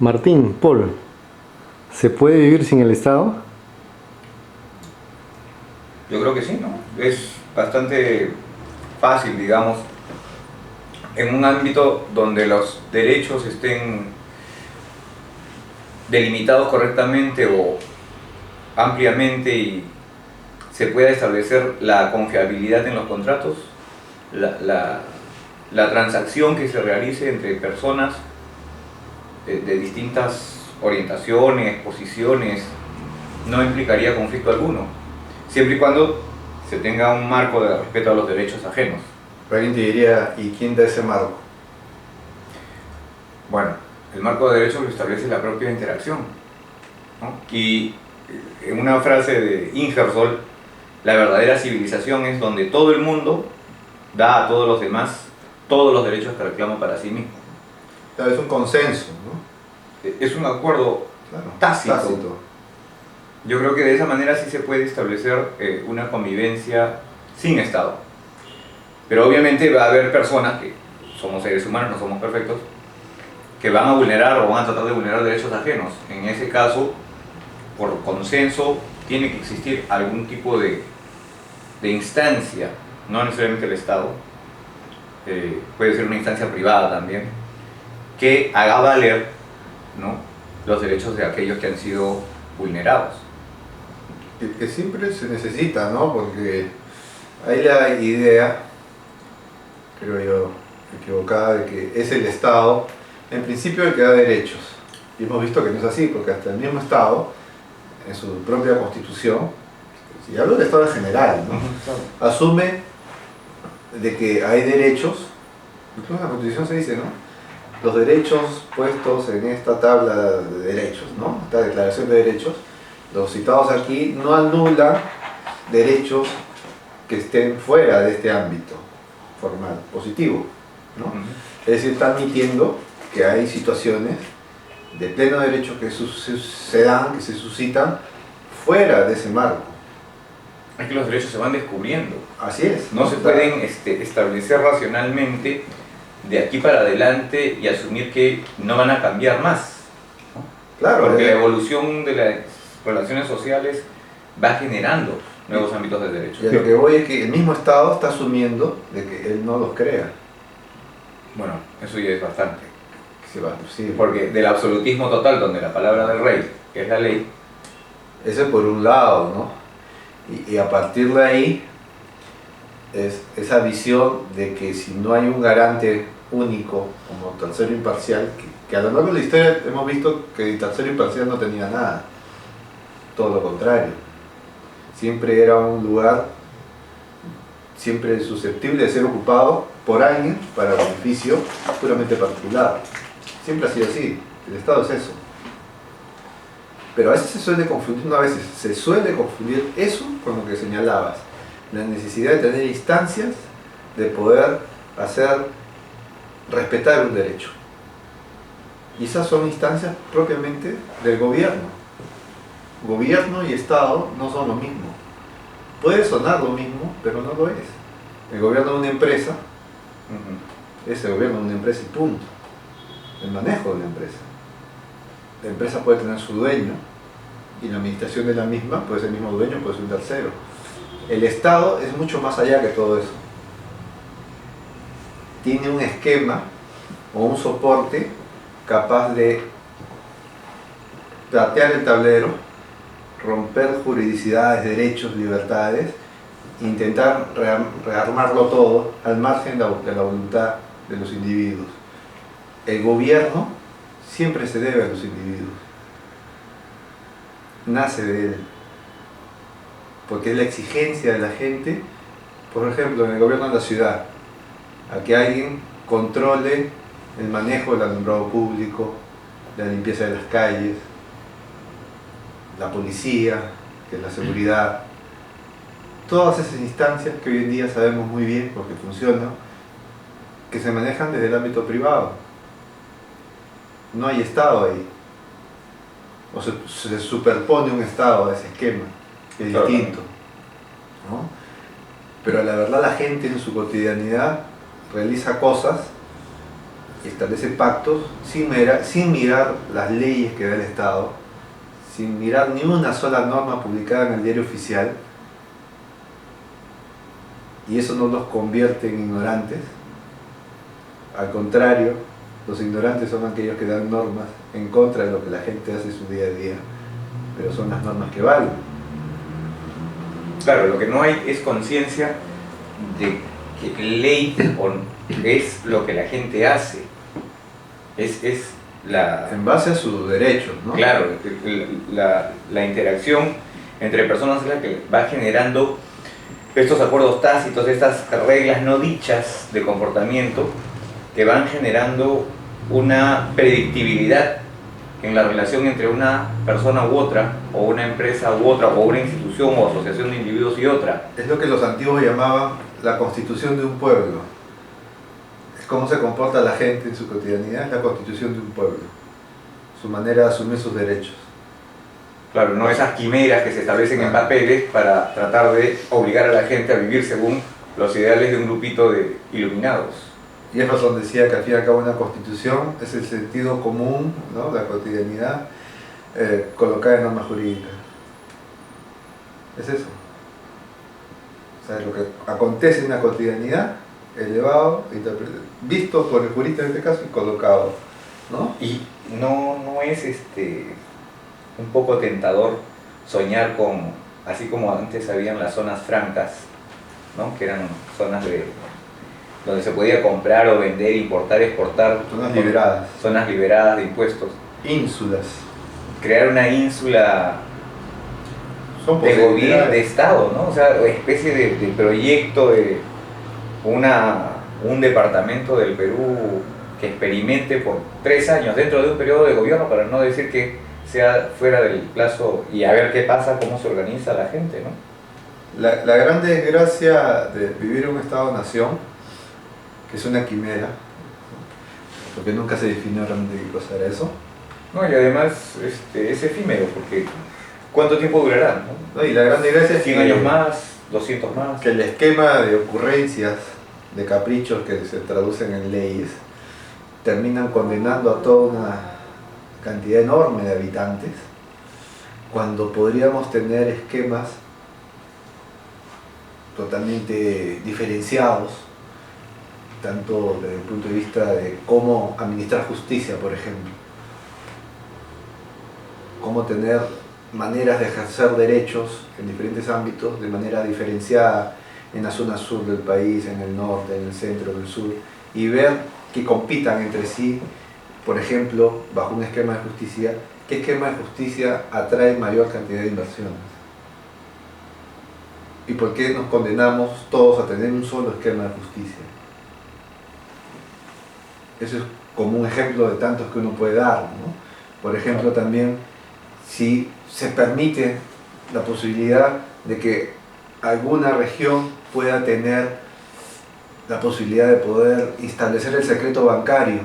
Martín, Paul, ¿se puede vivir sin el Estado? Yo creo que sí, ¿no? Es bastante fácil, digamos, en un ámbito donde los derechos estén delimitados correctamente o ampliamente y se pueda establecer la confiabilidad en los contratos, la, la- la transacción que se realice entre personas de distintas orientaciones, posiciones, no implicaría conflicto alguno, siempre y cuando se tenga un marco de respeto a los derechos ajenos. Pero alguien te diría, ¿y quién da ese marco? Bueno, el marco de derechos lo establece la propia interacción, ¿no? Y en una frase de Ingersoll, la verdadera civilización es donde todo el mundo da a todos los demás todos los derechos que reclama para sí mismo. Claro, es un consenso, ¿no? Es un acuerdo Claro, tácito. Yo creo que de esa manera sí se puede establecer una convivencia sin Estado. Pero obviamente va a haber personas que somos seres humanos, no somos perfectos, que van a vulnerar o van a tratar de vulnerar derechos ajenos. En ese caso, por consenso, tiene que existir algún tipo de instancia, no necesariamente el Estado, puede ser una instancia privada también, que haga valer, ¿no?, los derechos de aquellos que han sido vulnerados. Que siempre se necesita, ¿no? Porque hay la idea, creo yo, equivocada, de que es el Estado, en principio, el que da derechos. Y hemos visto que no es así, porque hasta el mismo Estado, en su propia Constitución, y hablo del Estado en general, ¿no?, asume de que hay derechos, incluso en la Constitución se dice, ¿no?, los derechos puestos en esta tabla de derechos, ¿no?, esta declaración de derechos, los citados aquí no anulan derechos que estén fuera de este ámbito formal, positivo, ¿no? Es decir, está admitiendo que hay situaciones de pleno derecho que se dan, que se suscitan fuera de ese marco. Es que los derechos se van descubriendo. Así es. No se pueden establecer racionalmente de aquí para adelante y asumir que no van a cambiar más, ¿no? Claro, Porque la evolución de las relaciones sociales va generando nuevos ámbitos de derecho. y a lo que voy es que el mismo Estado está asumiendo de que él no los crea. Bueno, eso ya es bastante. Se va, sí, Porque del absolutismo total, donde la palabra del rey, que es la ley, ese por un lado, ¿no? Y a partir de ahí, es esa visión de que si no hay un garante único como tercero imparcial, que a lo largo de la historia hemos visto que el tercero imparcial no tenía nada, todo lo contrario, siempre era un lugar siempre susceptible de ser ocupado por alguien para beneficio puramente particular. Siempre ha sido así, el Estado es eso. Pero a veces se suele confundir, no a veces, se suele confundir eso con lo que señalabas, la necesidad de tener instancias de poder hacer respetar un derecho. Y esas son instancias propiamente del gobierno. Gobierno y Estado no son lo mismo. Puede sonar lo mismo, pero no lo es. El gobierno de una empresa es el gobierno de una empresa y punto. El manejo de una empresa. La empresa puede tener su dueño y la administración de la misma puede ser el mismo dueño, puede ser un tercero. El Estado es mucho más allá que todo eso. Tiene un esquema o un soporte capaz de platear el tablero, romper juridicidades, derechos, libertades, intentar rearmarlo todo al margen de la voluntad de los individuos. El gobierno siempre se debe a los individuos, nace de él, porque es la exigencia de la gente, por ejemplo, en el gobierno de la ciudad, a que alguien controle el manejo del alumbrado público, la limpieza de las calles, la policía, que es la seguridad, todas esas instancias que hoy en día sabemos muy bien porque funcionan, que se manejan desde el ámbito privado. No hay Estado ahí. O se superpone un Estado a ese esquema, que es Claro, distinto, ¿no? Pero la verdad la gente en su cotidianidad realiza cosas y establece pactos sin mirar las leyes que da el Estado, sin mirar ni una sola norma publicada en el diario oficial, y eso no los convierte en ignorantes. Al contrario, los ignorantes son aquellos que dan normas en contra de lo que la gente hace en su día a día, pero son las normas que valen. Claro, lo que no hay es conciencia de que ley es lo que la gente hace. Es la... En base a sus derechos, ¿no? Claro, la interacción entre personas es la que va generando estos acuerdos tácitos, estas reglas no dichas de comportamiento que van generando una predictibilidad en la relación entre una persona u otra, o una empresa u otra, o una institución o asociación de individuos y otra. Es lo que los antiguos llamaban la constitución de un pueblo. Es cómo se comporta la gente en su cotidianidad, es la constitución de un pueblo. Su manera de asumir sus derechos. Claro, no esas quimeras que se establecen en papeles para tratar de obligar a la gente a vivir según los ideales de un grupito de iluminados. Y Jefferson decía que al fin y al cabo una constitución es el sentido común, ¿no? La cotidianidad colocada en normas jurídicas. Es eso. O sea, lo que acontece en la cotidianidad, elevado, visto por el jurista en este caso y colocado, ¿no? Y no es un poco tentador soñar con, así como antes habían las zonas francas, ¿no? Que eran zonas donde se podía comprar o vender, importar, exportar. Zonas liberadas. Zonas liberadas de impuestos. Ínsulas. Crear una ínsula Son de gobierno, de posibilidades. Estado, ¿no? O sea, especie de proyecto de un departamento del Perú que experimente por 3 años dentro de un periodo de gobierno, para no decir que sea fuera del plazo, y a ver qué pasa, cómo se organiza la gente, ¿no? La gran desgracia de vivir en un Estado-nación, que es una quimera, porque nunca se definió realmente qué cosa era eso. No, y además es efímero, porque ¿cuánto tiempo durará? ¿No? ¿No? Y la gran desgracia es 100 años más, 200 más. que el esquema de ocurrencias, de caprichos que se traducen en leyes, terminan condenando a toda una cantidad enorme de habitantes, cuando podríamos tener esquemas totalmente diferenciados, tanto desde el punto de vista de cómo administrar justicia, por ejemplo, cómo tener maneras de ejercer derechos en diferentes ámbitos de manera diferenciada en la zona sur del país, en el norte, en el centro, en el sur, y ver que compitan entre sí, por ejemplo, bajo un esquema de justicia, qué esquema de justicia atrae mayor cantidad de inversiones. ¿Y por qué nos condenamos todos a tener un solo esquema de justicia? Eso es como un ejemplo de tantos que uno puede dar, ¿no? Por ejemplo, también, si se permite la posibilidad de que alguna región pueda tener la posibilidad de poder establecer el secreto bancario.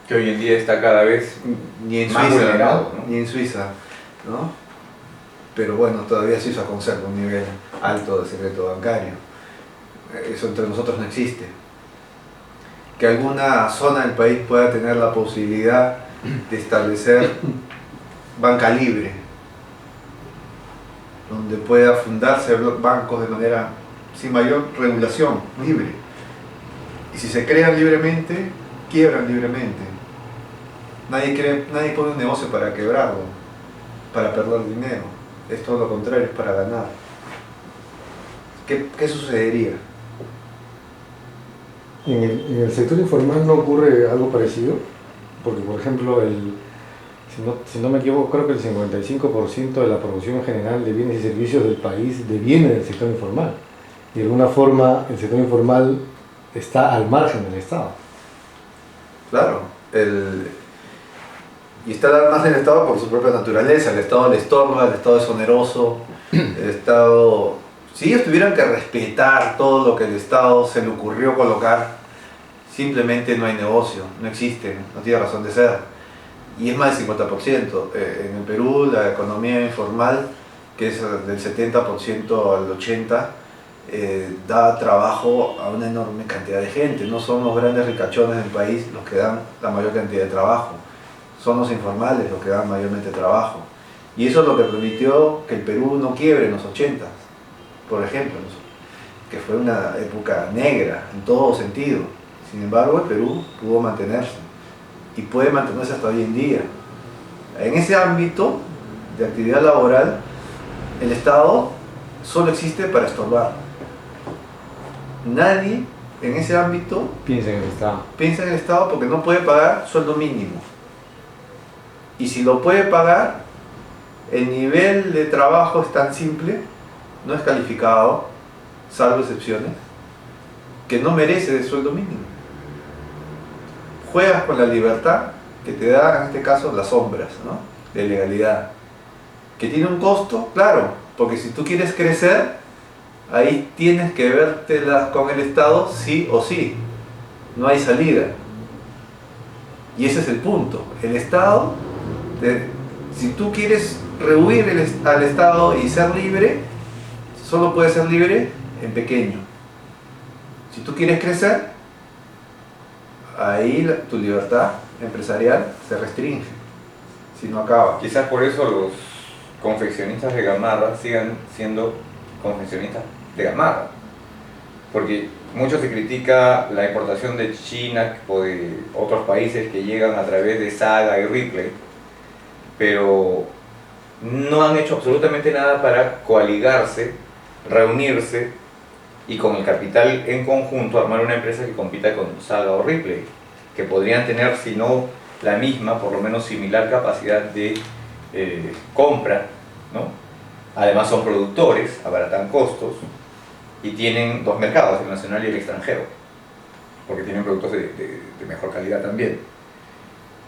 Que hoy en día está cada vez Ni en más Suiza, vulnerado, ¿no? ¿no? Ni en Suiza, ¿no? Pero bueno, todavía Suiza conserva un nivel alto de secreto bancario. Eso entre nosotros no existe. Que alguna zona del país pueda tener la posibilidad de establecer banca libre, donde pueda fundarse bancos de manera sin mayor regulación, libre. Y si se crean libremente, quiebran libremente. Nadie pone un negocio para quebrarlo, para perder dinero. Es todo lo contrario, es para ganar. ¿Qué sucedería? En el sector informal no ocurre algo parecido, porque por ejemplo, si no me equivoco, creo que el 55% de la producción general de bienes y servicios del país deviene del sector informal. Y de alguna forma el sector informal está al margen del Estado. Claro, y está al margen del Estado por su propia naturaleza. El Estado le estorba, el Estado es oneroso, el Estado... Si ellos tuvieran que respetar todo lo que el Estado se le ocurrió colocar, simplemente no hay negocio, no existe, no tiene razón de ser. Y es más del 50%. En el Perú la economía informal, que es del 70% al 80%, da trabajo a una enorme cantidad de gente. No son los grandes ricachones del país los que dan la mayor cantidad de trabajo, son los informales los que dan mayormente trabajo. Y eso es lo que permitió que el Perú no quiebre en los 80, por ejemplo, que fue una época negra en todo sentido. Sin embargo, el Perú pudo mantenerse y puede mantenerse hasta hoy en día. En ese ámbito de actividad laboral, el Estado solo existe para estorbar. Nadie en ese ámbito Piensa en el Estado. piensa en el Estado porque no puede pagar sueldo mínimo. Y si lo puede pagar, el nivel de trabajo es tan simple, no es calificado, salvo excepciones, que no merece el sueldo mínimo. Juegas con la libertad que te da, en este caso, las sombras, ¿no?, de legalidad. Que tiene un costo, claro, porque si tú quieres crecer, ahí tienes que vértelas con el Estado sí o sí. No hay salida. Y ese es el punto. El Estado, si tú quieres rehuir al Estado y ser libre, solo puedes ser libre en pequeño. Si tú quieres crecer, ahí tu libertad empresarial se restringe, si no acaba. Quizás por eso los confeccionistas de gamarra sigan siendo confeccionistas de gamarra, porque mucho se critica la importación de China o de otros países que llegan a través de Saga y Ripley, pero no han hecho absolutamente nada para coaligarse, reunirse y con el capital en conjunto armar una empresa que compita con Saga o Ripley, que podrían tener, si no la misma, por lo menos similar capacidad de compra, ¿no? Además son productores, abaratan costos y tienen dos mercados, el nacional y el extranjero, porque tienen productos de mejor calidad también.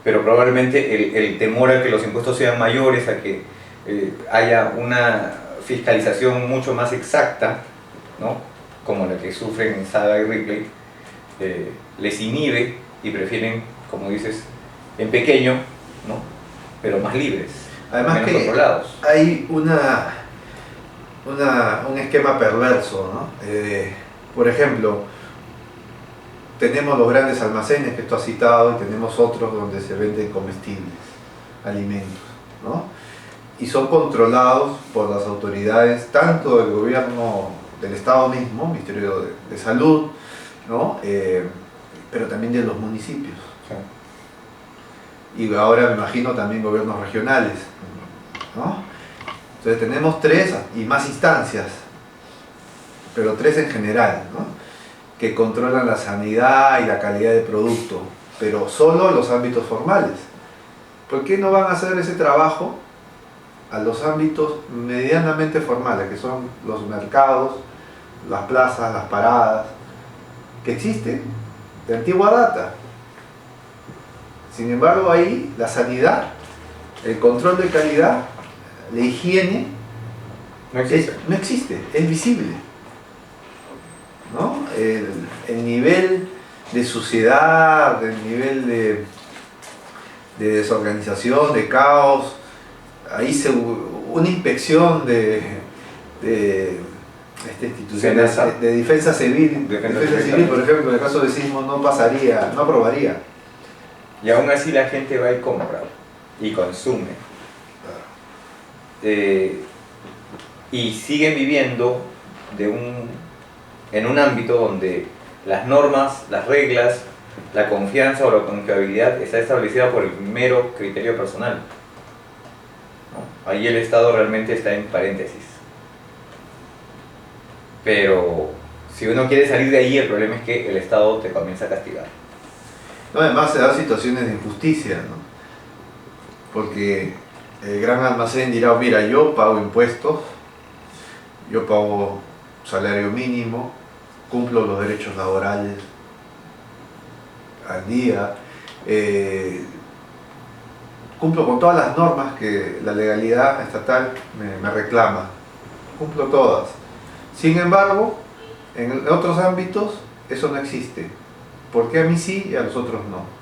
Pero probablemente el temor a que los impuestos sean mayores, a que haya una fiscalización mucho más exacta, ¿no?, como la que sufren en Saga y Ripley, les inhibe y prefieren, como dices, en pequeño, ¿no?, pero más libres, Además menos que controlados. hay un esquema perverso, ¿no? Por ejemplo, tenemos los grandes almacenes que tú has citado y tenemos otros donde se venden comestibles, alimentos, ¿no? Y son controlados por las autoridades, tanto del gobierno, del Estado mismo, Ministerio de Salud, ¿no?, pero también de los municipios. Y ahora me imagino también gobiernos regionales, ¿no? Entonces tenemos 3 y más instancias, pero 3 en general, ¿no?, que controlan la sanidad y la calidad del producto, pero solo en los ámbitos formales. ¿Por qué no van a hacer ese trabajo a los ámbitos medianamente formales, que son los mercados, las plazas, las paradas, que existen de antigua data? Sin embargo, ahí la sanidad, el control de calidad, la higiene, No existe. no existe, es visible, ¿no? El nivel de suciedad, el nivel de desorganización, de caos, ahí una inspección de esta institución de defensa civil, por ejemplo, en el caso de sismo no pasaría, no aprobaría. Y aún así la gente va y compra y consume. Y siguen viviendo en un ámbito donde las normas, las reglas, la confianza o la confiabilidad está establecida por el mero criterio personal, ¿no? Ahí el Estado realmente está en paréntesis. Pero si uno quiere salir de ahí, el problema es que el Estado te comienza a castigar. No, además se dan situaciones de injusticia, ¿no? Porque el gran almacén dirá, mira, yo pago impuestos, yo pago salario mínimo, cumplo los derechos laborales al día, cumplo con todas las normas que la legalidad estatal me reclama, cumplo todas. Sin embargo, en otros ámbitos eso no existe. ¿Por qué a mí sí y a los otros no?